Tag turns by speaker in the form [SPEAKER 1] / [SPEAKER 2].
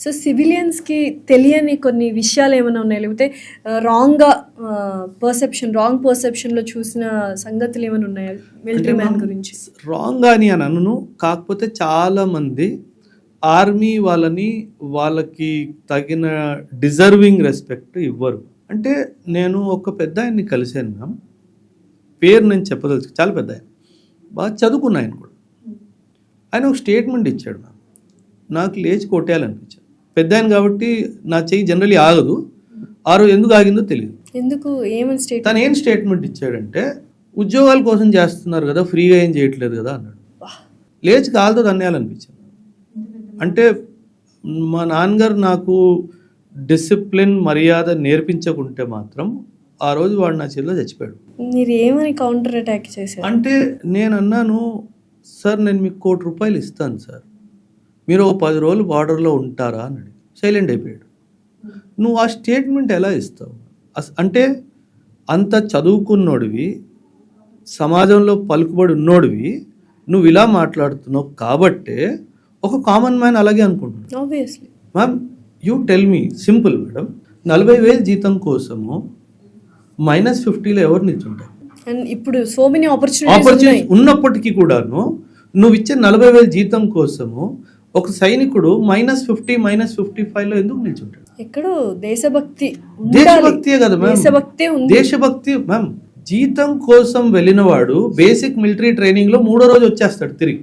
[SPEAKER 1] So సివిలియన్స్కి తెలియని కొన్ని విషయాలు ఏమైనా ఉన్నాయి, లేకపోతే రాంగ్ పర్సెప్షన్లో చూసిన సంగతులు ఏమైనా ఉన్నాయా మిలిటరీ మ్యాన్ గురించి?
[SPEAKER 2] రాంగ్ అని అనను, కాకపోతే చాలామంది ఆర్మీ వాళ్ళకి తగిన డిజర్వింగ్ రెస్పెక్ట్ ఇవ్వరు. అంటే నేను ఒక పెద్ద ఆయన్ని కలిశాను మ్యామ్, పేరు నేను చెప్పదలుచు, చాలా పెద్ద ఆయన, బాగా చదువుకున్న ఆయన కూడా. ఆయన ఒక స్టేట్మెంట్ ఇచ్చాడు మ్యామ్, నాకు లేచి కొట్టేయాలనిపించాడు. పెద్ద ఆయన కాబట్టి నా చెయ్యి జనరలీ ఆగదు, ఆ రోజు ఎందుకు ఆగిందో తెలియదు.
[SPEAKER 1] ఎందుకు, ఏమని
[SPEAKER 2] తను ఏం స్టేట్మెంట్ ఇచ్చాడంటే, ఉద్యోగాల కోసం చేస్తున్నారు కదా, ఫ్రీగా ఏం చేయట్లేదు కదా అన్నాడు. లేచి కాలుతో తన్నేయాలనిపించింది. అంటే మా నాన్నగారు నాకు డిసిప్లిన్ మర్యాద నేర్పించకుంటే మాత్రం ఆ రోజు వాడు నా చేతిలో చచ్చిపోయాడు.
[SPEAKER 1] మీరు ఏమని కౌంటర్ అటాక్ చేశారు?
[SPEAKER 2] అంటే నేను అన్నాను, సార్ నేను మీకు ₹1,00,00,000 ఇస్తాను సార్, మీరు 10 రోజులు బార్డర్లో ఉంటారా అన్నాడు. సైలెంట్ అయిపోయాడు. నువ్వు ఆ స్టేట్మెంట్ ఎలా ఇస్తావు? అంటే అంత చదువుకున్నోడివి, సమాజంలో పలుకుబడి ఉన్నోడివి, నువ్వు ఇలా మాట్లాడుతున్నావు కాబట్టే ఒక కామన్ మ్యాన్ అలాగే అనుకుంటున్నాను.
[SPEAKER 1] Obviously
[SPEAKER 2] ma'am, you tell me, simple madam, 40,000 జీతం కోసము -50లో ఎవరు నిల్చుంటారు?
[SPEAKER 1] అండ్ ఇప్పుడు సో మెనీ ఆపర్చునిటీస్
[SPEAKER 2] ఉన్నప్పటికీ కూడాను నువ్వు ఇచ్చే 40,000 జీతం కోసము ఒక సైనికుడు -50 -55లో ఎందుకు నిల్చుంటాడు?
[SPEAKER 1] ఎక్కడో దేశభక్తియే
[SPEAKER 2] కదా మ్యామ్, దేశభక్తి మ్యామ్. జీతం కోసం వెళ్ళిన వాడు బేసిక్ మిలిటరీ ట్రైనింగ్ లో 3వ రోజు వచ్చేస్తాడు తిరిగి.